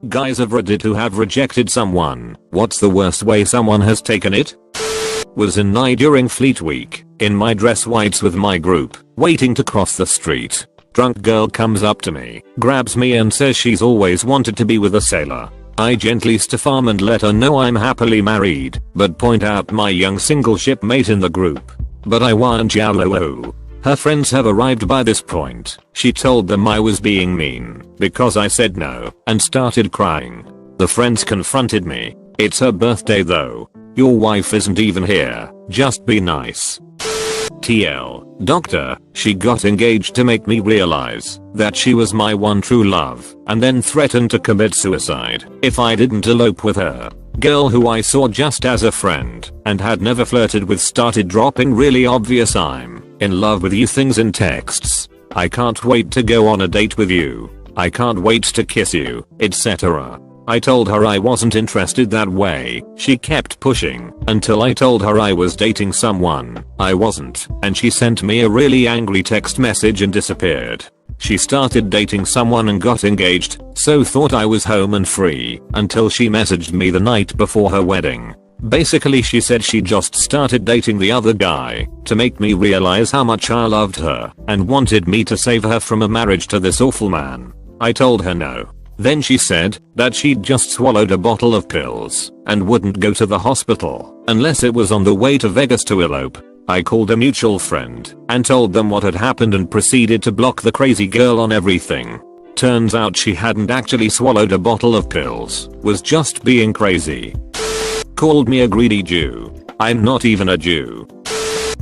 Guys of Reddit who have rejected someone. What's the worst way someone has taken it? Was in Nye during Fleet Week, in my dress whites with my group, waiting to cross the street. Drunk girl comes up to me, grabs me and says she's always wanted to be with a sailor. I gently stiff arm and let her know I'm happily married, but point out my young single shipmate in the group. But I want Jalo. Her friends have arrived by this point. She told them I was being mean because I said no and started crying. The friends confronted me. It's her birthday though. Your wife isn't even here. Just be nice. TL. Doctor, she got engaged to make me realize that she was my one true love and then threatened to commit suicide if I didn't elope with her. Girl who I saw just as a friend and had never flirted with started dropping really obvious "I'm in love with you" things in texts. I can't wait to go on a date with you. I can't wait to kiss you, etc. I told her I wasn't interested that way. She kept pushing until I told her I was dating someone I wasn't, and she sent me a really angry text message and disappeared. She started dating someone and got engaged, so thought I was home and free until she messaged me the night before her wedding. Basically she said she just started dating the other guy to make me realize how much I loved her and wanted me to save her from a marriage to this awful man. I told her no. Then she said that she'd just swallowed a bottle of pills and wouldn't go to the hospital unless it was on the way to Vegas to elope. I called a mutual friend and told them what had happened and proceeded to block the crazy girl on everything. Turns out she hadn't actually swallowed a bottle of pills, was just being crazy. Called me a greedy Jew. I'm not even a Jew.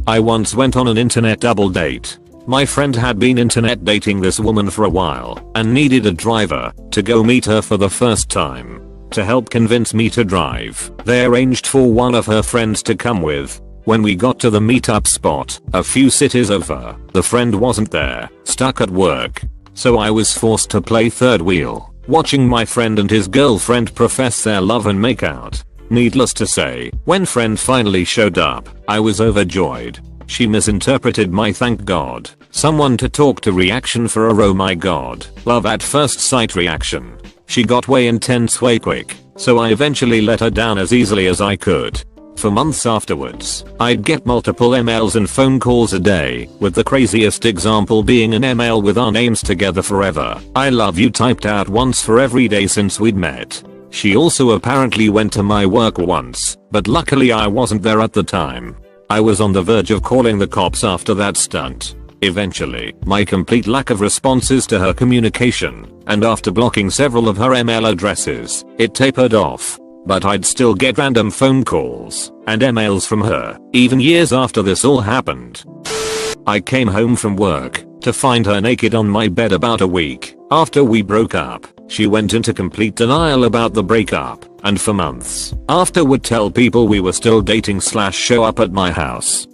I once went on an internet double date. My friend had been internet dating this woman for a while and needed a driver to go meet her for the first time. To help convince me to drive, they arranged for one of her friends to come with. When we got to the meetup spot, a few cities over, the friend wasn't there, stuck at work. So I was forced to play third wheel, watching my friend and his girlfriend profess their love and make out. Needless to say, when friend finally showed up, I was overjoyed. She misinterpreted my "thank God someone to talk to" reaction for a "oh my god, love at first sight" reaction. She got way intense way quick, so I eventually let her down as easily as I could. For months afterwards, I'd get multiple emails and phone calls a day, with the craziest example being an email with our names together forever, "I love you" typed out once for every day since we'd met. She also apparently went to my work once, but luckily I wasn't there at the time. I was on the verge of calling the cops after that stunt. Eventually, my complete lack of responses to her communication, and after blocking several of her email addresses, it tapered off. But I'd still get random phone calls and emails from her, even years after this all happened. I came home from work to find her naked on my bed about a week after we broke up. She went into complete denial about the breakup, and for months after would tell people we were still dating / show up at my house.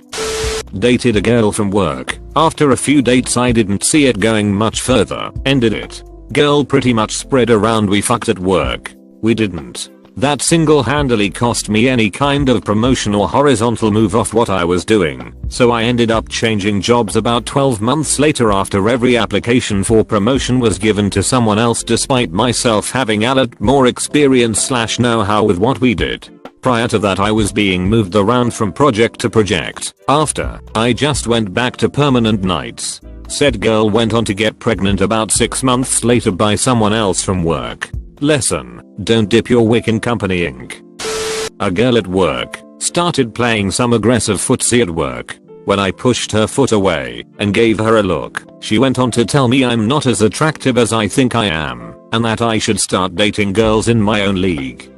Dated a girl from work. After a few dates I didn't see it going much further, ended it. Girl pretty much spread around we fucked at work. We didn't. That single-handedly cost me any kind of promotion or horizontal move off what I was doing, so I ended up changing jobs about 12 months later after every application for promotion was given to someone else despite myself having a lot more experience / know-how with what we did. Prior to that I was being moved around from project to project. After, I just went back to permanent nights. Said girl went on to get pregnant about 6 months later by someone else from work. Lesson: don't dip your wick in company ink. A girl at work started playing some aggressive footsie at work. When I pushed her foot away and gave her a look, she went on to tell me I'm not as attractive as I think I am, and that I should start dating girls in my own league.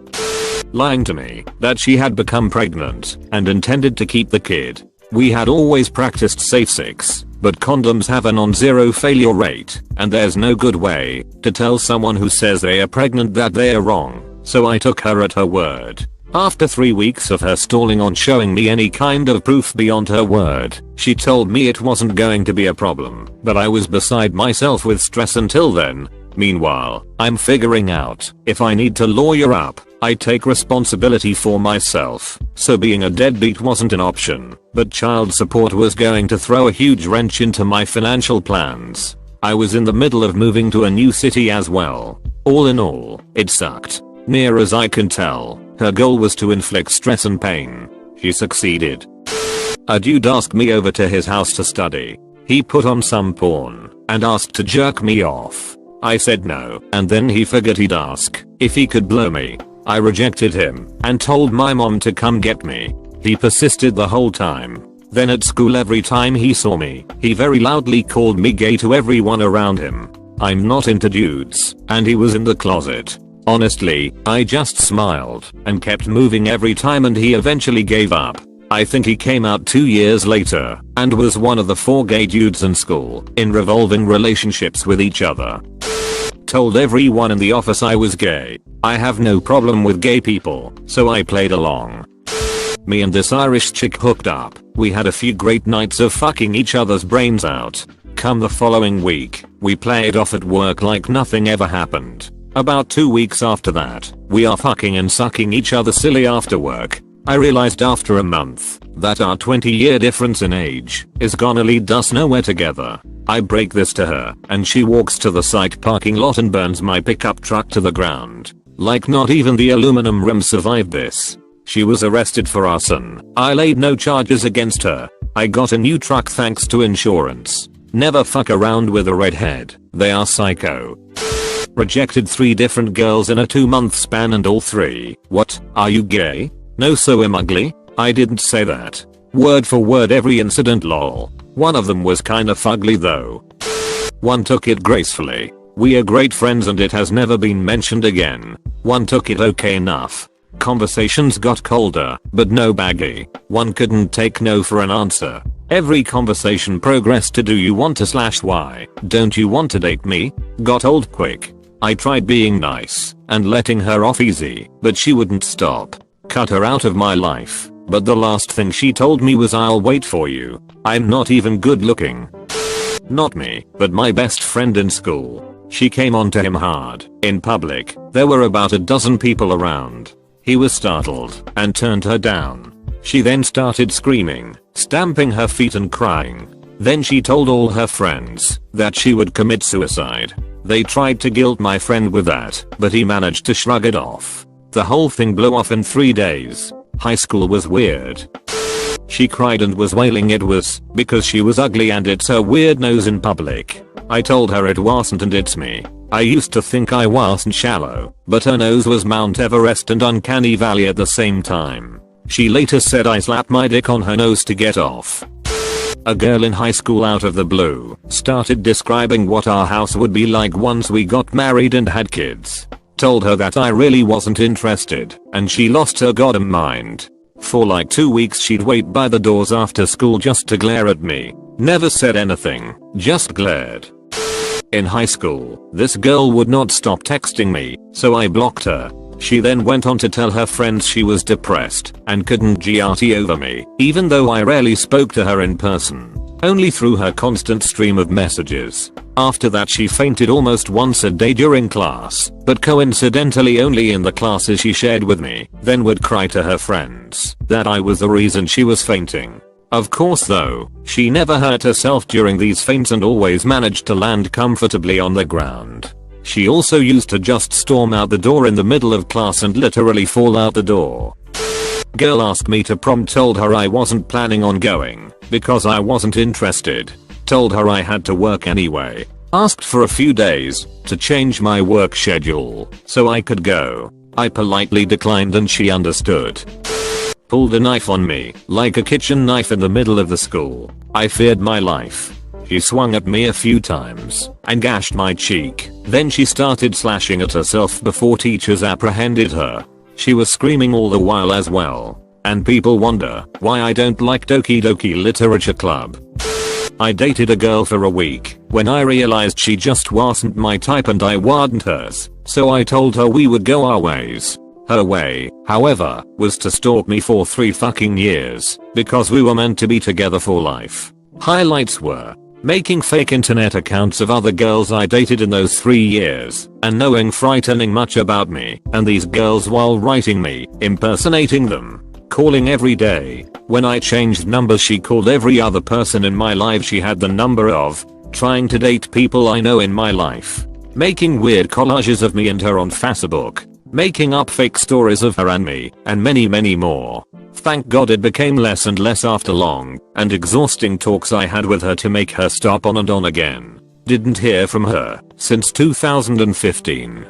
Lying to me that she had become pregnant and intended to keep the kid. We had always practiced safe sex, but condoms have a non-zero failure rate, and there's no good way to tell someone who says they are pregnant that they are wrong, so I took her at her word. After 3 weeks of her stalling on showing me any kind of proof beyond her word, she told me it wasn't going to be a problem, but I was beside myself with stress until then. Meanwhile, I'm figuring out if I need to lawyer up, I take responsibility for myself, so being a deadbeat wasn't an option, but child support was going to throw a huge wrench into my financial plans. I was in the middle of moving to a new city as well. All in all, it sucked. Near as I can tell, her goal was to inflict stress and pain. She succeeded. A dude asked me over to his house to study. He put on some porn and asked to jerk me off. I said no, and then he figured he'd ask if he could blow me. I rejected him and told my mom to come get me. He persisted the whole time. Then at school, every time he saw me, he very loudly called me gay to everyone around him. I'm not into dudes, and he was in the closet. Honestly, I just smiled and kept moving every time, and he eventually gave up. I think he came out 2 years later and was one of the 4 gay dudes in school in revolving relationships with each other. Told everyone in the office I was gay. I have no problem with gay people, so I played along. Me and this Irish chick hooked up. We had a few great nights of fucking each other's brains out. Come the following week, we played off at work like nothing ever happened. About 2 weeks after that, we are fucking and sucking each other silly after work. I realized after a month that our 20-year difference in age is gonna lead us nowhere together. I break this to her, and she walks to the site parking lot and burns my pickup truck to the ground. Like not even the aluminum rim survived this. She was arrested for arson. I laid no charges against her. I got a new truck thanks to insurance. Never fuck around with a redhead. They are psycho. Rejected 3 different girls in a 2-month span, and all 3. What? Are you gay? No, so am ugly? I didn't say that. Word for word every incident, lol. One of them was kinda fugly though. One took it gracefully. We are great friends and it has never been mentioned again. One took it okay enough. Conversations got colder, but no baggy. One couldn't take no for an answer. Every conversation progressed to do you want to /why don't you want to date me? Got old quick. I tried being nice and letting her off easy, but she wouldn't stop. Cut her out of my life, but the last thing she told me was I'll wait for you. I'm not even good looking. Not me, but my best friend in school. She came on to him hard, in public. There were about a dozen people around. He was startled and turned her down. She then started screaming, stamping her feet and crying. Then she told all her friends that she would commit suicide. They tried to guilt my friend with that, but he managed to shrug it off. The whole thing blew off in 3 days. High school was weird. She cried and was wailing it was because she was ugly and it's her weird nose in public. I told her it wasn't and it's me. I used to think I wasn't shallow, but her nose was Mount Everest and Uncanny Valley at the same time. She later said I slapped my dick on her nose to get off. A girl in high school out of the blue started describing what our house would be like once we got married and had kids. Told her that I really wasn't interested, and she lost her goddamn mind. For like 2 weeks she'd wait by the doors after school just to glare at me. Never said anything, just glared. In high school, this girl would not stop texting me, so I blocked her. She then went on to tell her friends she was depressed and couldn't GRT over me, even though I rarely spoke to her in person, only through her constant stream of messages. After that she fainted almost once a day during class, but coincidentally only in the classes she shared with me, then would cry to her friends that I was the reason she was fainting. Of course though, she never hurt herself during these faints and always managed to land comfortably on the ground. She also used to just storm out the door in the middle of class and literally fall out the door. Girl asked me to prom, told her I wasn't planning on going because I wasn't interested. Told her I had to work anyway. Asked for a few days to change my work schedule so I could go. I politely declined and she understood. Pulled a knife on me, like a kitchen knife in the middle of the school. I feared my life. She swung at me a few times and gashed my cheek. Then she started slashing at herself before teachers apprehended her. She was screaming all the while as well. And people wonder why I don't like Doki Doki Literature Club. I dated a girl for a week when I realized she just wasn't my type and I wasn't hers, so I told her we would go our ways. Her way, however, was to stalk me for 3 fucking years because we were meant to be together for life. Highlights were making fake internet accounts of other girls I dated in those 3 years and knowing frightening much about me and these girls while writing me, impersonating them. Calling every day. When I changed numbers she called every other person in my life she had the number of. Trying to date people I know in my life. making weird collages of me and her on Facebook, making up fake stories of her and me, and many more. Thank God it became less and less after long and exhausting talks I had with her to make her stop on and on again. Didn't hear from her since 2015.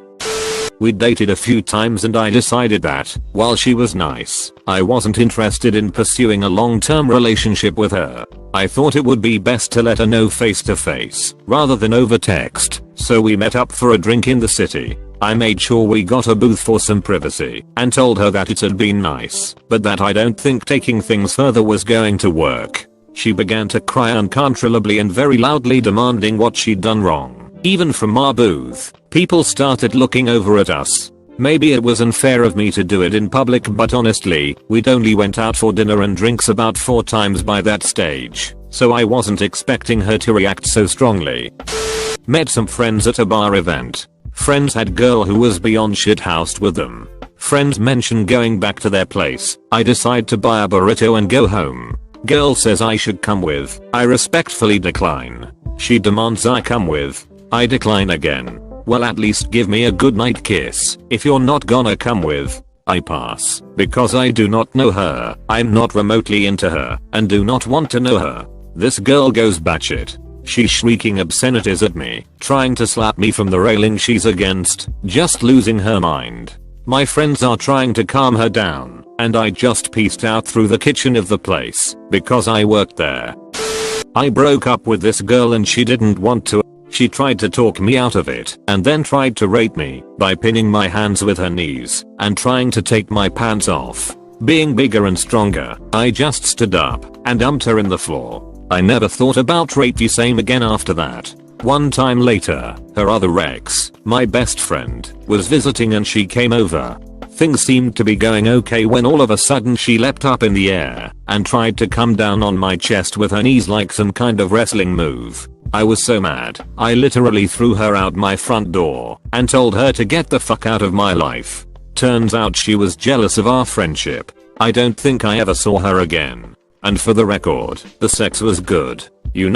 We dated a few times and I decided that, while she was nice, I wasn't interested in pursuing a long-term relationship with her. I thought it would be best to let her know face to face, rather than over text, so we met up for a drink in the city. I made sure we got a booth for some privacy, and told her that it had been nice, but that I don't think taking things further was going to work. She began to cry uncontrollably and very loudly demanding what she'd done wrong. Even from our booth, people started looking over at us. Maybe it was unfair of me to do it in public, but honestly, we'd only went out for dinner and drinks about 4 times by that stage, so I wasn't expecting her to react so strongly. Met some friends at a bar event. Friends had girl who was beyond shithoused with them. Friends mentioned going back to their place. I decide to buy a burrito and go home. Girl says I should come with. I respectfully decline. She demands I come with. I decline again. Well, at least give me a goodnight kiss. If you're not gonna come with, I pass. Because I do not know her. I'm not remotely into her and do not want to know her. This girl goes batshit. She's shrieking obscenities at me, trying to slap me from the railing she's against, just losing her mind. My friends are trying to calm her down, and I just peaced out through the kitchen of the place, because I worked there. I broke up with this girl and she didn't want to. She tried to talk me out of it, and then tried to rape me by pinning my hands with her knees and trying to take my pants off. Being bigger and stronger, I just stood up and dumped her in the floor. I never thought about rape the same again after that. One time later, her other ex, my best friend, was visiting and she came over. Things seemed to be going okay when all of a sudden she leapt up in the air and tried to come down on my chest with her knees like some kind of wrestling move. I was so mad, I literally threw her out my front door and told her to get the fuck out of my life. Turns out she was jealous of our friendship. I don't think I ever saw her again. And for the record, the sex was good. You know.